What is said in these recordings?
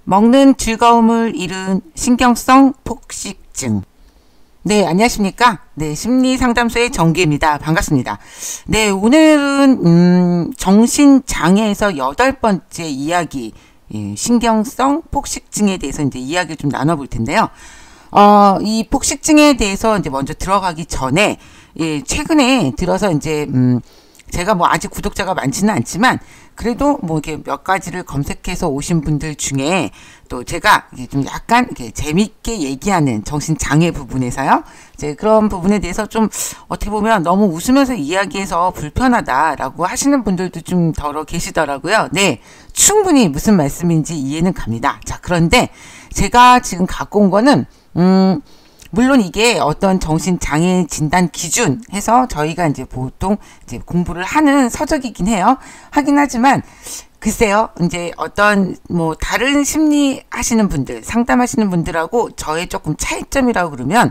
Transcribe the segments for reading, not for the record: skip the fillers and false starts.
먹는 즐거움을 잃은 신경성 폭식증. 네, 안녕하십니까? 네, 심리상담소의 정기입니다. 반갑습니다. 네, 오늘은 정신장애에서 8번째 이야기, 신경성 폭식증에 대해서 이제 이야기를 좀 나눠볼 텐데요. 이 폭식증에 대해서 이제 먼저 들어가기 전에, 최근에 들어서 이제 제가 뭐 아직 구독자가 많지는 않지만 그래도 뭐 이렇게 몇 가지를 검색해서 오신 분들 중에 또 제가 좀 약간 이렇게 재밌게 얘기하는 정신장애 부분에서요. 이제 그런 부분에 대해서 좀 어떻게 보면 너무 웃으면서 이야기해서 불편하다라고 하시는 분들도 좀 더러 계시더라고요. 네, 충분히 무슨 말씀인지 이해는 갑니다. 자, 그런데 제가 지금 갖고 온 거는 물론 이게 어떤 정신장애 진단 기준 해서 저희가 이제 보통 이제 공부를 하는 서적이긴 해요. 하긴 하지만, 글쎄요, 이제 어떤 뭐 다른 심리 하시는 분들, 상담하시는 분들하고 저의 조금 차이점이라고 그러면,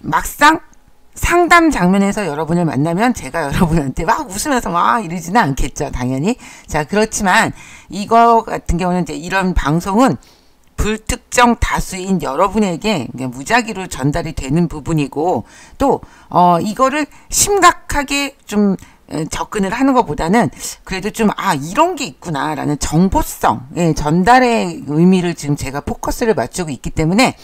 막상 상담 장면에서 여러분을 만나면 제가 여러분한테 막 웃으면서 막 이러지는 않겠죠, 당연히. 자, 그렇지만 이거 같은 경우는 이제 이런 방송은 불특정 다수인 여러분에게 무작위로 전달이 되는 부분이고, 또 이거를 심각하게 좀 접근을 하는 것보다는 그래도 좀 이런 게 있구나라는 정보성 전달의 의미를 지금 제가 포커스를 맞추고 있기 때문에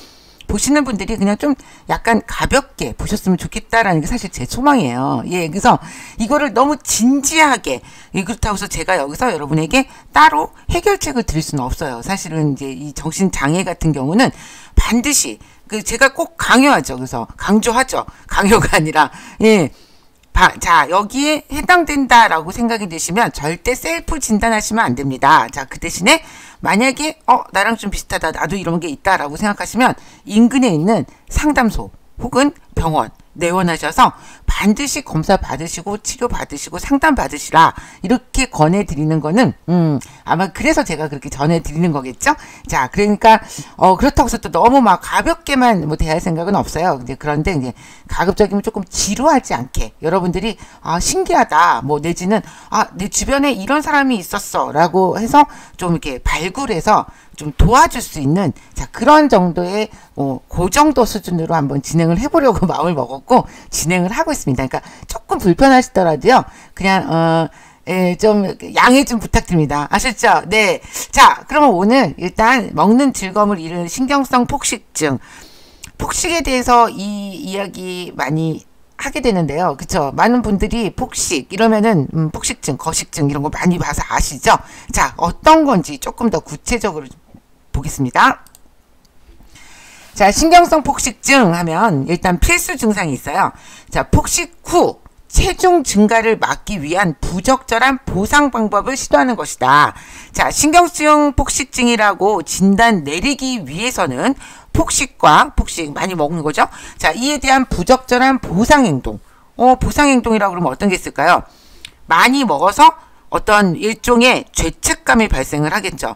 보시는 분들이 그냥 좀 약간 가볍게 보셨으면 좋겠다라는 게 사실 제 소망이에요. 그래서 이거를 너무 진지하게, 그렇다고 해서 제가 여기서 여러분에게 따로 해결책을 드릴 수는 없어요. 사실은 이제 이 정신장애 같은 경우는 반드시, 제가 꼭 강요하죠. 그래서 강조하죠. 강요가 아니라, 자, 여기에 해당된다라고 생각이 드시면 절대 셀프 진단하시면 안 됩니다. 자, 그 대신에 만약에 나랑 좀 비슷하다, 나도 이런 게 있다라고 생각하시면 인근에 있는 상담소 혹은 병원 내원하셔서 반드시 검사 받으시고 치료 받으시고 상담 받으시라, 이렇게 권해드리는 거는 아마 그래서 제가 그렇게 전해드리는 거겠죠. 자, 그러니까 그렇다고 해서 또 너무 막 가볍게만 뭐 대할 생각은 없어요. 그런데 이제 가급적이면 조금 지루하지 않게 여러분들이 신기하다, 뭐 내지는 내 주변에 이런 사람이 있었어 라고 해서 좀 이렇게 발굴해서 좀 도와줄 수 있는, 자, 그런 정도의 그 정도 수준으로 한번 진행을 해보려고 마음을 먹었고 진행을 하고 있습니다. 그러니까 조금 불편하시더라도요, 그냥 좀 양해 좀 부탁드립니다. 아셨죠? 네. 자, 그러면 오늘 일단 먹는 즐거움을 잃은 신경성 폭식증, 폭식에 대해서 이 이야기 많이 하게 되는데요. 그쵸? 많은 분들이 폭식 이러면은 폭식증, 거식증 이런 거 많이 봐서 아시죠? 자, 어떤 건지 조금 더 구체적으로 보겠습니다. 자, 신경성 폭식증 하면 일단 필수 증상이 있어요. 자, 폭식 후 체중 증가를 막기 위한 부적절한 보상 방법을 시도하는 것이다. 자, 신경성 폭식증이라고 진단 내리기 위해서는 폭식과 폭식 많이 먹는 거죠. 자, 이에 대한 부적절한 보상 행동. 보상 행동이라고 그러면 어떤 게 있을까요? 많이 먹어서 어떤 일종의 죄책감이 발생을 하겠죠.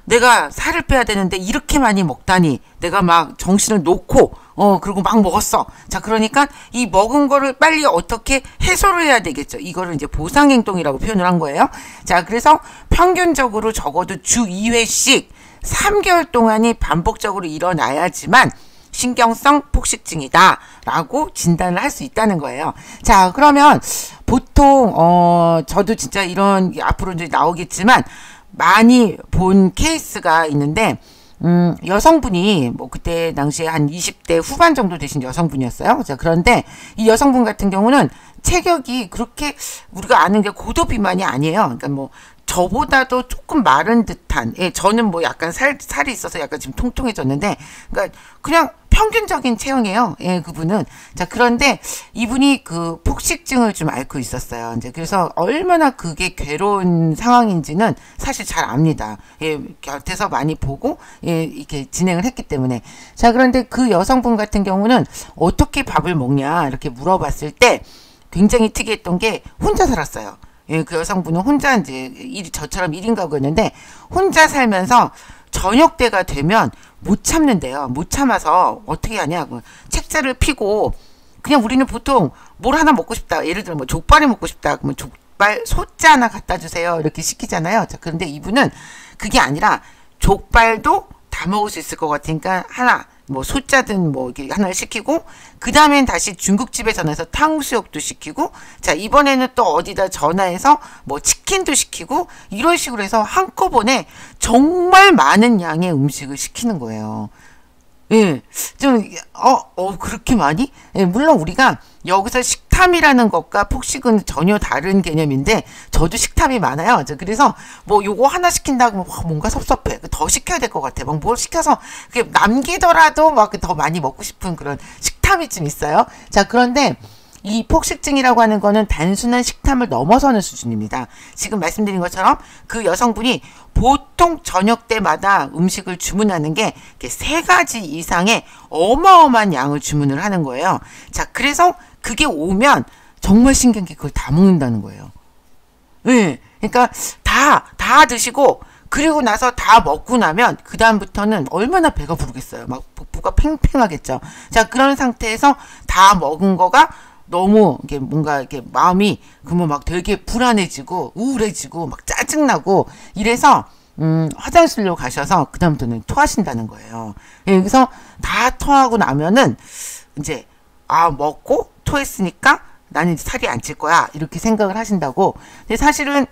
내가 살을 빼야 되는데 이렇게 많이 먹다니, 내가 막 정신을 놓고 그리고 막 먹었어. 자, 그러니까 이 먹은 거를 빨리 어떻게 해소를 해야 되겠죠. 이거를 이제 보상행동이라고 표현을 한 거예요. 자, 그래서 평균적으로 적어도 주 2회씩 3개월 동안이 반복적으로 일어나야지만 신경성 폭식증이다 라고 진단을 할 수 있다는 거예요. 자, 그러면 보통 저도 진짜 이런 앞으로 이제 나오겠지만 많이 본 케이스가 있는데, 여성분이 뭐 그때 당시에 한 20대 후반 정도 되신 여성분이었어요. 자, 그런데 이 여성분 같은 경우는 체격이 그렇게 우리가 아는 게 고도 비만이 아니에요. 그러니까 뭐 저보다도 조금 마른 듯한, 저는 뭐 약간 살이 있어서 약간 지금 통통해졌는데, 그러니까 그냥 평균적인 체형이에요. 그분은. 자, 그런데 이분이 그 폭식증을 좀 앓고 있었어요. 이제 그래서 얼마나 그게 괴로운 상황인지는 사실 잘 압니다. 곁에서 많이 보고, 이렇게 진행을 했기 때문에. 자, 그런데 그 여성분 같은 경우는 어떻게 밥을 먹냐, 이렇게 물어봤을 때 굉장히 특이했던 게 혼자 살았어요. 그 여성분은 혼자 이제 저처럼 1인 가구였는데 혼자 살면서 저녁 때가 되면 못 참는데요. 못 참아서 어떻게 하냐, 책자를 펴고 그냥 우리는 보통 뭘 하나 먹고 싶다, 예를 들어 뭐 족발이 먹고 싶다 그러면 족발 소자 하나 갖다 주세요 이렇게 시키잖아요. 자, 그런데 이분은 그게 아니라 족발도 다 먹을 수 있을 것 같으니까 하나, 뭐 소짜든 뭐 이렇게 하나를 시키고, 그 다음엔 다시 중국집에 전화해서 탕수육도 시키고, 자 이번에는 또 어디다 전화해서 뭐 치킨도 시키고, 이런 식으로 해서 한꺼번에 정말 많은 양의 음식을 시키는 거예요. 예, 좀, 그렇게 많이? 예, 물론 우리가 여기서 식탐이라는 것과 폭식은 전혀 다른 개념인데, 저도 식탐이 많아요. 그래서 뭐 요거 하나 시킨다고 뭔가 섭섭해. 더 시켜야 될 것 같아. 막 뭘 시켜서 그게 남기더라도 막 더 많이 먹고 싶은 그런 식탐이 좀 있어요. 자, 그런데 이 폭식증이라고 하는 거는 단순한 식탐을 넘어서는 수준입니다. 지금 말씀드린 것처럼 그 여성분이 보통 저녁 때마다 음식을 주문하는 게 3가지 이상의 어마어마한 양을 주문을 하는 거예요. 자, 그래서 그게 오면 정말 신기한 게 그걸 다 먹는다는 거예요. 네, 그러니까 다 드시고, 그리고 나서 다 먹고 나면 그 다음부터는 얼마나 배가 부르겠어요. 막 복부가 팽팽하겠죠. 자, 그런 상태에서 다 먹은 거가 너무 이게 뭔가 이렇게 마음이 그러면 막 되게 불안해지고 우울해지고 막 짜증나고 이래서 화장실로 가셔서 그 다음부터는 토하신다는 거예요. 예, 그래서 다 토하고 나면은 이제 먹고 토했으니까 나는 이제 살이 안 찔 거야 이렇게 생각을 하신다고. 근데 사실은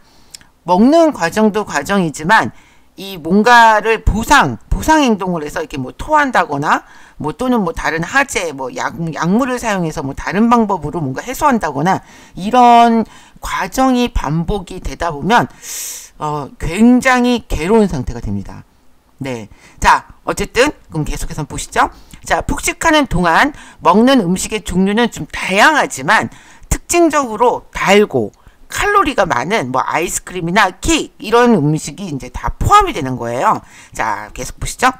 먹는 과정도 과정이지만 이 뭔가를 보상 행동을 해서 이렇게 뭐 토한다거나 뭐 또는 뭐 다른 하재 뭐 약물을 사용해서 뭐 다른 방법으로 뭔가 해소한다거나 이런 과정이 반복이 되다 보면 굉장히 괴로운 상태가 됩니다. 네. 자, 어쨌든 그럼 계속해서 보시죠. 자, 폭식하는 동안 먹는 음식의 종류는 좀 다양하지만 특징적으로 달고 칼로리가 많은 뭐 아이스크림이나 케이크 이런 음식이 이제 다 포함이 되는 거예요. 자, 계속 보시죠.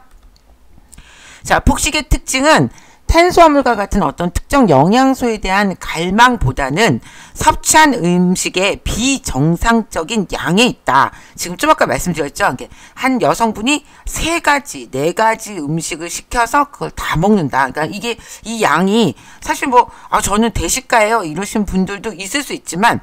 자, 폭식의 특징은 탄수화물과 같은 어떤 특정 영양소에 대한 갈망보다는 섭취한 음식의 비정상적인 양에 있다. 지금 좀 아까 말씀드렸죠. 한 여성분이 3가지, 4가지 음식을 시켜서 그걸 다 먹는다. 그러니까 이게 이 양이 사실 뭐 저는 대식가예요 이러신 분들도 있을 수 있지만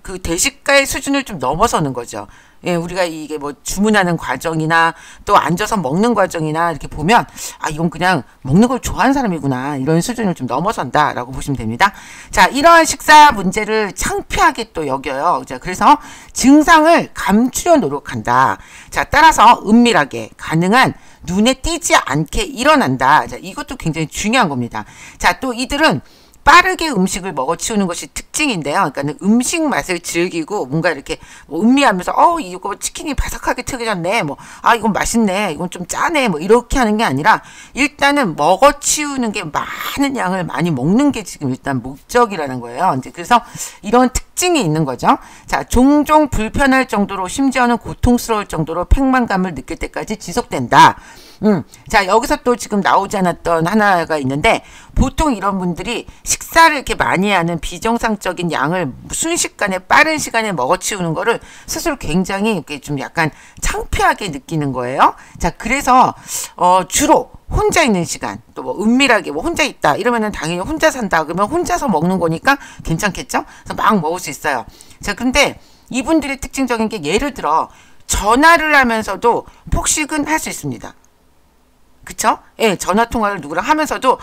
그 대식가의 수준을 좀 넘어서는 거죠. 예, 우리가 이게 뭐 주문하는 과정이나 또 앉아서 먹는 과정이나 이렇게 보면 이건 그냥 먹는 걸 좋아하는 사람이구나 이런 수준을 좀 넘어선다라고 보시면 됩니다. 자, 이러한 식사 문제를 창피하게 또 여겨요. 자, 그래서 증상을 감추려 노력한다. 자, 따라서 은밀하게 가능한 눈에 띄지 않게 일어난다. 자, 이것도 굉장히 중요한 겁니다. 자, 또 이들은 빠르게 음식을 먹어치우는 것이 특징인데요. 그러니까 음식 맛을 즐기고 뭔가 이렇게 뭐 음미하면서 이거 치킨이 바삭하게 튀겨졌네. 뭐 이건 맛있네. 이건 좀 짜네. 뭐 이렇게 하는 게 아니라 일단은 먹어치우는 게 많은 양을 많이 먹는 게 지금 일단 목적이라는 거예요. 이제 그래서 이런 특징이 있는 거죠. 자, 종종 불편할 정도로 심지어는 고통스러울 정도로 팽만감을 느낄 때까지 지속된다. 자, 여기서 또 지금 나오지 않았던 하나가 있는데 보통 이런 분들이 식사를 이렇게 많이 하는 비정상적인 양을 순식간에 빠른 시간에 먹어치우는 거를 스스로 굉장히 이렇게 좀 약간 창피하게 느끼는 거예요. 자, 그래서 주로 혼자 있는 시간 또 뭐 은밀하게 뭐 혼자 있다 이러면은 당연히 혼자 산다 그러면 혼자서 먹는 거니까 괜찮겠죠? 그래서 막 먹을 수 있어요. 자, 근데 이분들의 특징적인 게 예를 들어 전화를 하면서도 폭식은 할 수 있습니다. 그쵸? 예, 전화통화를 누구랑 하면서도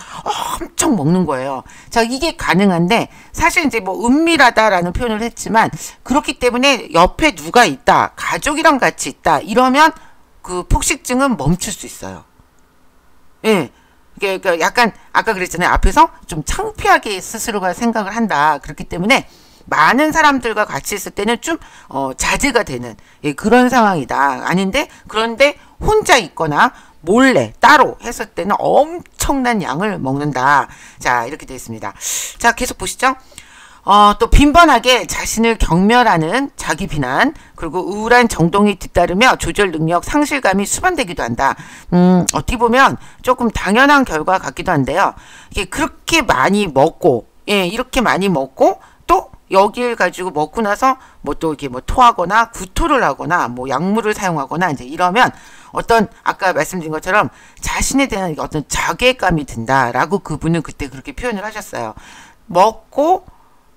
엄청 먹는 거예요. 자, 이게 가능한데, 사실 이제 뭐 은밀하다라는 표현을 했지만, 그렇기 때문에 옆에 누가 있다, 가족이랑 같이 있다, 이러면 그 폭식증은 멈출 수 있어요. 예. 그러니까 약간, 아까 그랬잖아요. 앞에서 좀 창피하게 스스로가 생각을 한다. 그렇기 때문에, 많은 사람들과 같이 있을 때는 좀 자제가 되는 그런 상황이다. 아닌데 그런데 혼자 있거나 몰래 따로 했을 때는 엄청난 양을 먹는다. 자, 이렇게 되어 있습니다. 자, 계속 보시죠. 또 빈번하게 자신을 경멸하는 자기 비난 그리고 우울한 정동이 뒤따르며 조절 능력 상실감이 수반되기도 한다. 어떻게 보면 조금 당연한 결과 같기도 한데요. 이게 그렇게 많이 먹고 이렇게 많이 먹고 또 여기를 가지고 먹고 나서 뭐 또 이렇게 뭐 토하거나 구토를 하거나 뭐 약물을 사용하거나 이제 이러면 어떤 아까 말씀드린 것처럼 자신에 대한 어떤 자괴감이 든다라고 그분은 그때 그렇게 표현을 하셨어요. 먹고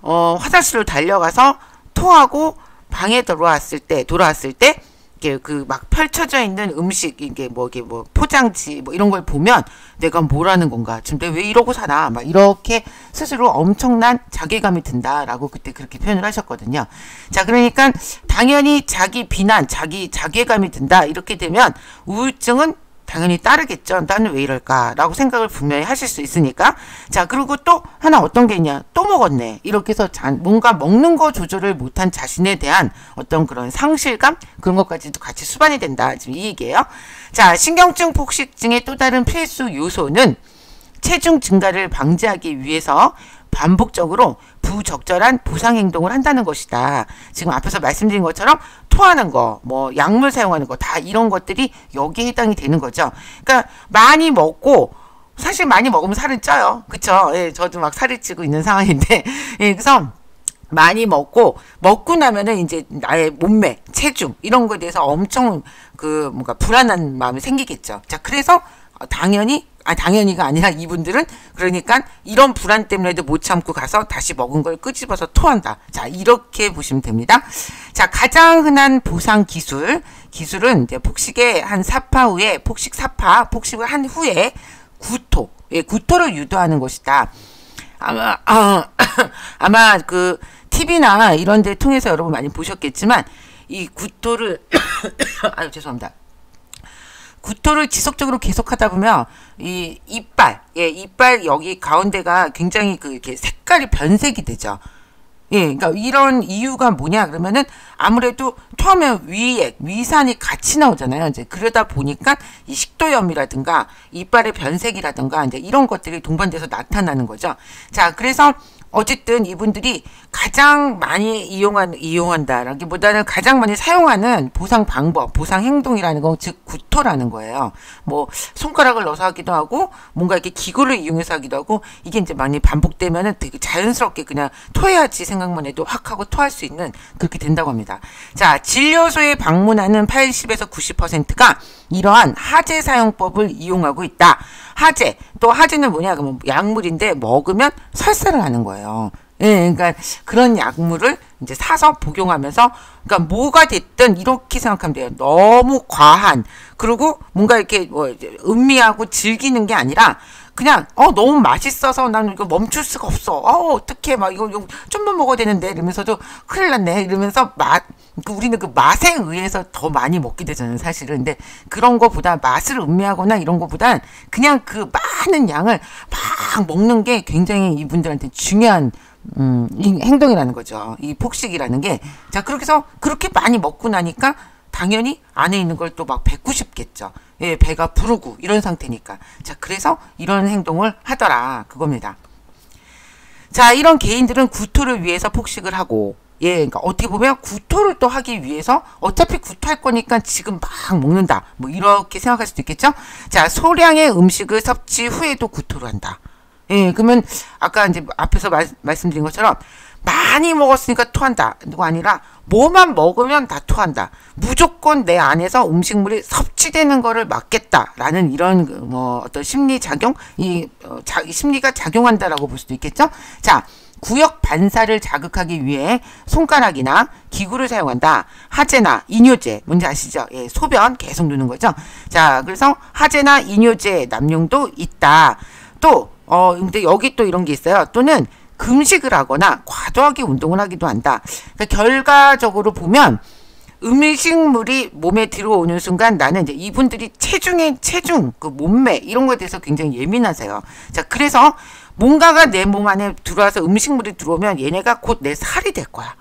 화장실로 달려가서 토하고 방에 돌아왔을 때 이렇게 그 막 펼쳐져 있는 음식, 이게 뭐 포장지 뭐 이런 걸 보면 내가 뭐라는 건가, 지금 내가 왜 이러고 사나, 막 이렇게 스스로 엄청난 자괴감이 든다라고 그때 그렇게 표현을 하셨거든요. 자, 그러니까 당연히 자기 비난, 자기 자괴감이 든다 이렇게 되면 우울증은 당연히 따르겠죠. 나는 왜 이럴까라고 생각을 분명히 하실 수 있으니까. 자, 그리고 또 하나 어떤 게 있냐, 또 먹었네 이렇게 해서 뭔가 먹는 거 조절을 못한 자신에 대한 어떤 그런 상실감, 그런 것까지도 같이 수반이 된다, 지금 이 얘기예요. 자, 신경증 폭식증의 또 다른 필수 요소는 체중 증가를 방지하기 위해서 반복적으로 부적절한 보상 행동을 한다는 것이다. 지금 앞에서 말씀드린 것처럼 토하는 거, 뭐 약물 사용하는 거, 다 이런 것들이 여기에 해당이 되는 거죠. 그러니까 많이 먹고, 사실 많이 먹으면 살은 쪄요. 그쵸? 예, 저도 막 살이 찌고 있는 상황인데, 예, 그래서 많이 먹고 나면은 이제 나의 몸매, 체중 이런 거에 대해서 엄청 그 뭔가 불안한 마음이 생기겠죠. 자, 그래서 당연히가 아니라 이분들은 그러니까 이런 불안 때문에도 못 참고 가서 다시 먹은 걸 끄집어서 토한다. 자, 이렇게 보시면 됩니다. 자, 가장 흔한 보상 기술은 이제 폭식의 한 4파 후에 폭식을 한 후에 구토를 유도하는 것이다. 아마 그 TV나 이런 데 통해서 여러분 많이 보셨겠지만 이 구토를 죄송합니다. 구토를 지속적으로 계속하다 보면 이 이빨 여기 가운데가 굉장히 이렇게 색깔이 변색이 되죠. 예, 그러니까 이런 이유가 뭐냐 그러면은 아무래도 토하면 위산이 같이 나오잖아요. 이제 그러다 보니까 이 식도염이라든가 이빨의 변색이라든가 이제 이런 것들이 동반돼서 나타나는 거죠. 자, 그래서 어쨌든 이분들이 가장 많이 이용한다라기보다는 가장 많이 사용하는 보상 방법, 보상 행동이라는 건 즉 구토라는 거예요. 뭐 손가락을 넣어서 하기도 하고 뭔가 이렇게 기구를 이용해서 하기도 하고, 이게 이제 많이 반복되면은 되게 자연스럽게 그냥 토해야지 생각만 해도 확 하고 토할 수 있는 그렇게 된다고 합니다. 자, 진료소에 방문하는 80에서 90%가 이러한 하제 사용법을 이용하고 있다. 하제는 뭐냐 그러면 약물인데 먹으면 설사를 하는 거예요. 예, 그러니까 그런 약물을 이제 사서 복용하면서, 그러니까 뭐가 됐든 이렇게 생각하면 돼요. 너무 과한, 그리고 뭔가 이렇게 뭐 음미하고 즐기는 게 아니라 그냥 너무 맛있어서 나는 이거 멈출 수가 없어. 어떡해, 막 이거 좀만 먹어야 되는데 이러면서도 큰일 났네 이러면서 우리는 그 맛에 의해서 더 많이 먹게 되잖아요, 사실은. 근데 그런 거보다 맛을 음미하거나 이런 거보단 그냥 그 많은 양을 막 먹는 게 굉장히 이분들한테 중요한 이 행동이라는 거죠. 이 폭식이라는 게. 자, 그렇게 해서 그렇게 많이 먹고 나니까 당연히 안에 있는 걸 또 막 뱉고 싶겠죠. 예, 배가 부르고 이런 상태니까. 자, 그래서 이런 행동을 하더라, 그겁니다. 자, 이런 개인들은 구토를 위해서 폭식을 하고, 예, 그러니까 어떻게 보면 구토를 또 하기 위해서 어차피 구토할 거니까 지금 막 먹는다, 뭐 이렇게 생각할 수도 있겠죠. 자, 소량의 음식을 섭취 후에도 구토를 한다. 예, 그러면 아까 이제 앞에서 말씀드린 것처럼 많이 먹었으니까 토한다 가 아니라 뭐만 먹으면 다 토한다. 무조건 내 안에서 음식물이 섭취되는 거를 막겠다라는 이런 어떤 심리작용, 심리가 작용한다라고 볼 수도 있겠죠. 자, 구역 반사를 자극하기 위해 손가락이나 기구를 사용한다. 하제나 이뇨제, 뭔지 아시죠? 예, 소변 계속 누는 거죠. 자, 그래서 하제나 이뇨제 남용도 있다. 또 근데 여기 또 이런 게 있어요. 또는 금식을 하거나 과도하게 운동을 하기도 한다. 그러니까 결과적으로 보면 음식물이 몸에 들어오는 순간 나는 이제 이분들이 체중, 그 몸매 이런 거에 대해서 굉장히 예민하세요. 자, 그래서 뭔가가 내 몸 안에 들어와서 음식물이 들어오면 얘네가 곧 내 살이 될 거야.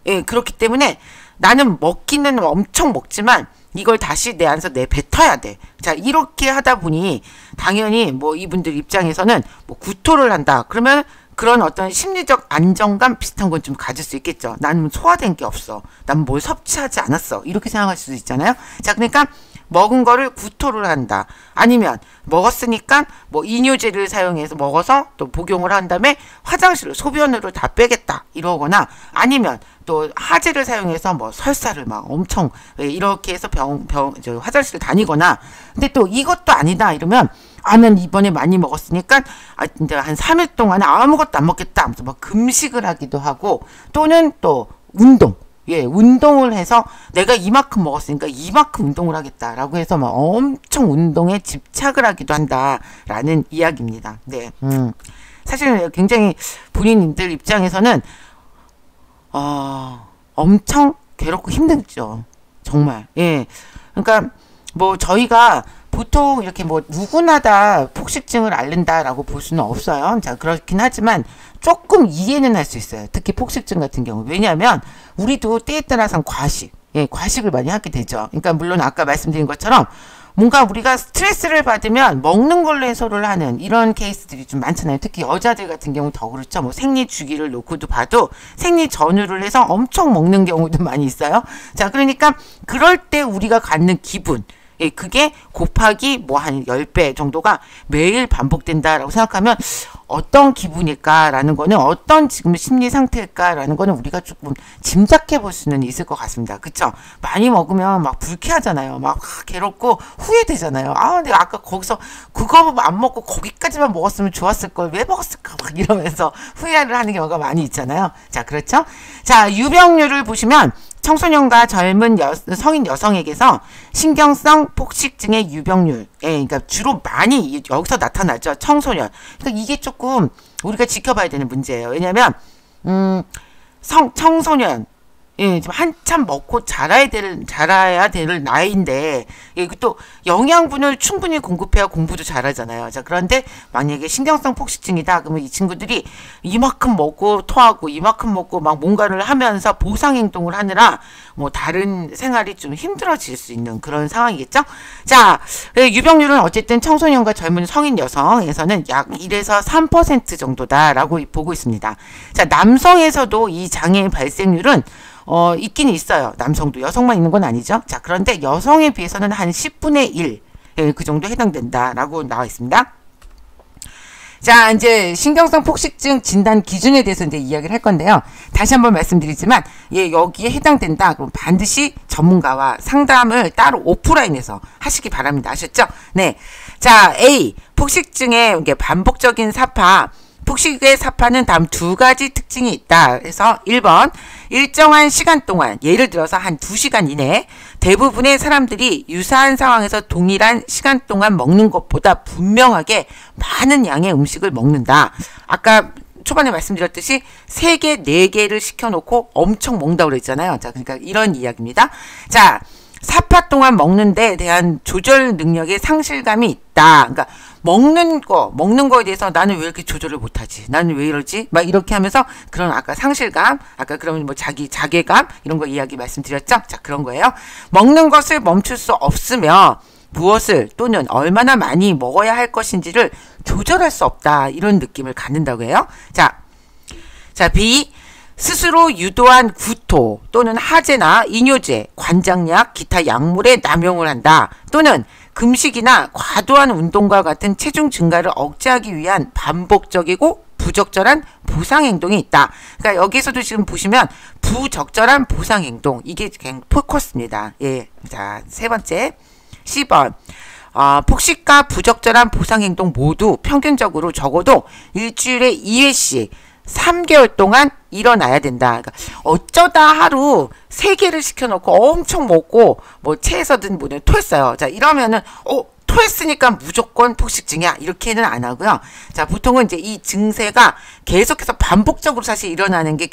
예, 그렇기 때문에 나는 먹기는 엄청 먹지만 이걸 다시 내 안에서 뱉어야 돼. 자, 이렇게 하다 보니 당연히 뭐 이분들 입장에서는 뭐 구토를 한다. 그러면 그런 어떤 심리적 안정감 비슷한 건 좀 가질 수 있겠죠. 나는 소화된 게 없어. 난 뭘 섭취하지 않았어. 이렇게 생각할 수도 있잖아요. 자, 그러니까 먹은 거를 구토를 한다. 아니면 먹었으니까 뭐 이뇨제를 사용해서 먹어서 또 복용을 한 다음에 화장실을 소변으로 다 빼겠다. 이러거나 아니면 또 하제를 사용해서 뭐 설사를 막 엄청 이렇게 해서 화장실을 다니거나, 근데 또 이것도 아니다 이러면 난 이번에 많이 먹었으니까 이제 한 3일 동안 아무것도 안 먹겠다 하면서 막 금식을 하기도 하고, 또는 또 운동, 예, 운동을 해서 내가 이만큼 먹었으니까 이만큼 운동을 하겠다라고 해서 막 엄청 운동에 집착을 하기도 한다라는 이야기입니다. 네, 사실은 굉장히 본인들 입장에서는 엄청 괴롭고 힘들죠. 정말. 예, 그러니까 뭐 저희가 보통 이렇게 뭐 누구나 다 폭식증을 앓는다라고 볼 수는 없어요. 자, 그렇긴 하지만 조금 이해는 할 수 있어요. 특히 폭식증 같은 경우. 왜냐하면 우리도 때에 따라서 과식을 많이 하게 되죠. 그러니까 물론 아까 말씀드린 것처럼 뭔가 우리가 스트레스를 받으면 먹는 걸로 해소를 하는 이런 케이스들이 좀 많잖아요. 특히 여자들 같은 경우 더 그렇죠. 뭐 생리 주기를 놓고도 봐도 생리 전후를 해서 엄청 먹는 경우도 많이 있어요. 자, 그러니까 그럴 때 우리가 갖는 기분, 예, 그게 곱하기 뭐 한 10배 정도가 매일 반복된다라고 생각하면 어떤 기분일까라는 거는 어떤 지금 심리 상태일까라는 거는 우리가 조금 짐작해 볼 수는 있을 것 같습니다. 그쵸? 많이 먹으면 막 불쾌하잖아요. 막 괴롭고 후회되잖아요. 아, 내가 아까 거기서 그거 안 먹고 거기까지만 먹었으면 좋았을 걸 왜 먹었을까 막 이러면서 후회를 하는 경우가 많이 있잖아요. 자, 그렇죠? 자, 유병률을 보시면 청소년과 젊은 성인 여성에게서 신경성 폭식증의 유병률, 예, 그러니까 주로 많이 여기서 나타나죠. 청소년. 그러니까 이게 조금 우리가 지켜봐야 되는 문제예요. 왜냐하면 청소년, 예, 지금 한참 먹고 자라야 될 나이인데, 예, 또 영양분을 충분히 공급해야 공부도 잘하잖아요. 자, 그런데 만약에 신경성 폭식증이다, 그러면 이 친구들이 이만큼 먹고 토하고 이만큼 먹고 막 뭔가를 하면서 보상 행동을 하느라 뭐 다른 생활이 좀 힘들어질 수 있는 그런 상황이겠죠? 자, 유병률은 어쨌든 청소년과 젊은 성인 여성에서는 약 1에서 3% 정도다라고 보고 있습니다. 자, 남성에서도 이 장애 발생률은 있긴 있어요. 남성도. 여성만 있는 건 아니죠. 자, 그런데 여성에 비해서는 한 10분의 1, 예, 그 정도 해당된다라고 나와 있습니다. 자, 이제 신경성 폭식증 진단 기준에 대해서 이제 이야기를 할 건데요. 다시 한번 말씀드리지만, 예, 여기에 해당된다. 그럼 반드시 전문가와 상담을 따로 오프라인에서 하시기 바랍니다. 아셨죠? 네. 자, A. 폭식증의 반복적인 사파. 폭식의 사파는 다음 두 가지 특징이 있다. 그래서 1번, 일정한 시간 동안, 예를 들어서 한 2시간 이내 대부분의 사람들이 유사한 상황에서 동일한 시간 동안 먹는 것보다 분명하게 많은 양의 음식을 먹는다. 아까 초반에 말씀드렸듯이 3개, 4개를 시켜놓고 엄청 먹는다고 그랬잖아요. 자, 그러니까 이런 이야기입니다. 자, 사파 동안 먹는 데 대한 조절 능력의 상실감이 있다. 그러니까 먹는 거에 대해서 나는 왜 이렇게 조절을 못하지? 나는 왜 이러지? 막 이렇게 하면서 그런 아까 상실감, 아까 그러면 뭐 자괴감 이런 거 이야기 말씀드렸죠? 자, 그런 거예요. 먹는 것을 멈출 수 없으며 무엇을 또는 얼마나 많이 먹어야 할 것인지를 조절할 수 없다. 이런 느낌을 갖는다고 해요. 자, B. 스스로 유도한 구토 또는 하제나 이뇨제, 관장약, 기타 약물의 남용을 한다. 또는 금식이나 과도한 운동과 같은 체중 증가를 억제하기 위한 반복적이고 부적절한 보상행동이 있다. 그러니까 여기서도 지금 보시면 부적절한 보상행동, 이게 그냥 포커스입니다. 예. 자, 세 번째. C번. 폭식과 부적절한 보상행동 모두 평균적으로 적어도 일주일에 2회씩 3개월 동안 일어나야 된다. 그러니까 어쩌다 하루 3개를 시켜놓고 엄청 먹고 뭐 체에서든 뭐든 토했어요. 자, 이러면은 토했으니까 무조건 폭식증이야. 이렇게는 안 하고요. 자, 보통은 이제 이 증세가 계속해서 반복적으로 사실 일어나는 게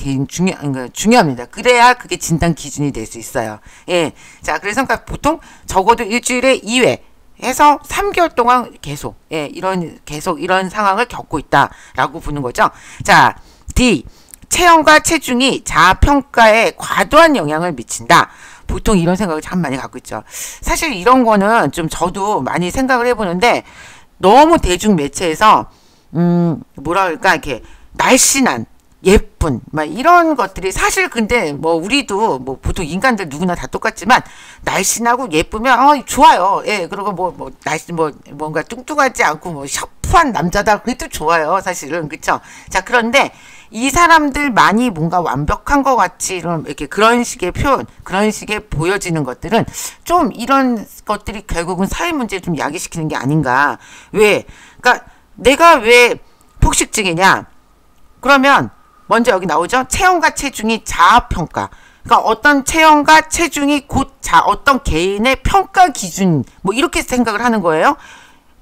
중요합니다. 그래야 그게 진단 기준이 될 수 있어요. 예. 자, 그래서 그러니까 보통 적어도 일주일에 2회 해서 3개월 동안 계속, 예, 이런 상황을 겪고 있다라고 보는 거죠. 자, D. 체형과 체중이 자아평가에 과도한 영향을 미친다. 보통 이런 생각을 참 많이 갖고 있죠. 사실 이런 거는 좀 저도 많이 생각을 해보는데, 너무 대중 매체에서, 뭐라 그럴까, 이렇게, 날씬한, 예쁜, 막 이런 것들이 사실 근데 뭐 우리도 뭐 보통 인간들 누구나 다 똑같지만 날씬하고 예쁘면 좋아요. 예, 그리고 뭔가 뚱뚱하지 않고 뭐 샤프한 남자다 그래도 좋아요. 사실은. 그쵸? 자, 그런데 이 사람들 많이 뭔가 완벽한 것 같이 이렇게 그런 식의 표현, 그런 식의 보여지는 것들은 좀 이런 것들이 결국은 사회 문제를 좀 야기시키는 게 아닌가. 왜? 그러니까 내가 왜 폭식증이냐? 그러면 먼저 여기 나오죠. 체형과 체중이 자아평가. 그러니까 어떤 체형과 체중이 곧 어떤 개인의 평가 기준 뭐 이렇게 생각을 하는 거예요.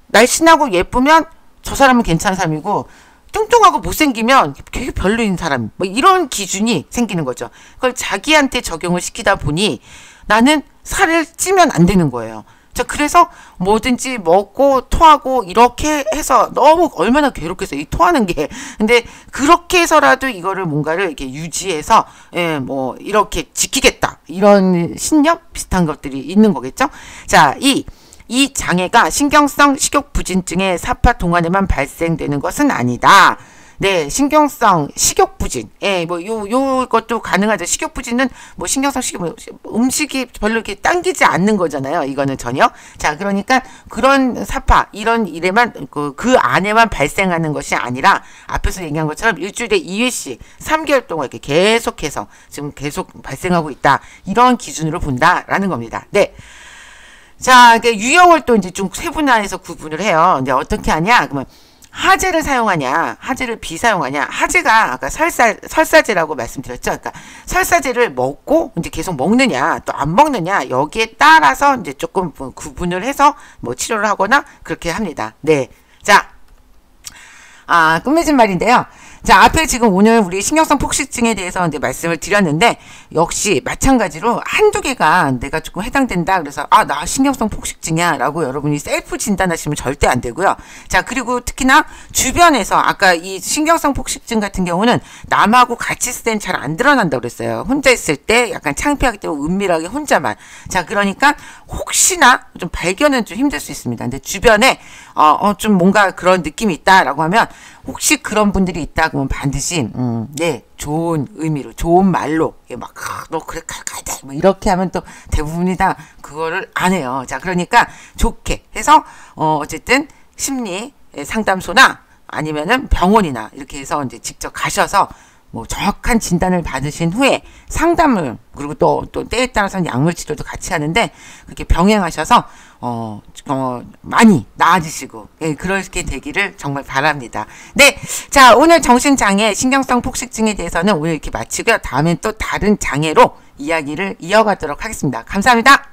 날씬하고 예쁘면 저 사람은 괜찮은 사람이고 뚱뚱하고 못생기면 되게 별로인 사람 뭐 이런 기준이 생기는 거죠. 그걸 자기한테 적용을 시키다 보니 나는 살을 찌면 안 되는 거예요. 자, 그래서 뭐든지 먹고 토하고 이렇게 해서 너무 얼마나 괴롭겠어요. 이 토하는 게. 근데 그렇게 해서라도 이거를 뭔가를 이렇게 유지해서 예, 뭐 이렇게 지키겠다. 이런 신념 비슷한 것들이 있는 거겠죠. 자, 이 장애가 신경성 식욕부진증의 사파 동안에만 발생되는 것은 아니다. 네, 신경성 식욕부진. 예, 뭐 요것도 가능하죠. 식욕부진은 뭐 신경성 음식이 별로 이렇게 당기지 않는 거잖아요. 이거는 전혀. 자, 그러니까 그런 사파 이런 일에만 그 안에만 발생하는 것이 아니라 앞에서 얘기한 것처럼 일주일에 2회씩 3개월 동안 이렇게 계속해서 지금 계속 발생하고 있다. 이런 기준으로 본다라는 겁니다. 네. 자, 유형을 또 이제 좀 세분화해서 구분을 해요. 이제 어떻게 하냐? 그러면 하제를 사용하냐, 하제를 비사용하냐. 하제가 아까 설사제라고 말씀드렸죠. 그러니까 설사제를 먹고 이제 계속 먹느냐, 또 안 먹느냐, 여기에 따라서 이제 조금 구분을 해서 뭐 치료를 하거나 그렇게 합니다. 네. 자, 끝맺은 말인데요. 자, 앞에 지금 오늘 우리 신경성 폭식증에 대해서 이제 말씀을 드렸는데, 역시 마찬가지로 한두 개가 내가 조금 해당된다. 그래서, 나 신경성 폭식증이야. 라고 여러분이 셀프 진단하시면 절대 안 되고요. 자, 그리고 특히나 주변에서, 아까 이 신경성 폭식증 같은 경우는 남하고 같이 있을 때는 잘 안 드러난다고 그랬어요. 혼자 있을 때 약간 창피하기 때문에 은밀하게 혼자만. 자, 그러니까 혹시나 좀 발견은 좀 힘들 수 있습니다. 근데 주변에, 좀 뭔가 그런 느낌이 있다라고 하면, 혹시 그런 분들이 있다 그러면 반드시 네, 좋은 의미로 좋은 말로 막 너 그래 가야 돼 뭐 이렇게 하면 또 대부분이 다 그거를 안 해요. 자, 그러니까 좋게 해서 어쨌든 심리 상담소나 아니면은 병원이나 이렇게 해서 이제 직접 가셔서 뭐 정확한 진단을 받으신 후에 상담을 그리고 또 때에 따라서는 약물 치료도 같이 하는데 그렇게 병행하셔서 많이 나아지시고 예, 그렇게 되기를 정말 바랍니다. 네, 자, 오늘 정신장애 신경성 폭식증에 대해서는 오늘 이렇게 마치고요. 다음엔 또 다른 장애로 이야기를 이어가도록 하겠습니다. 감사합니다.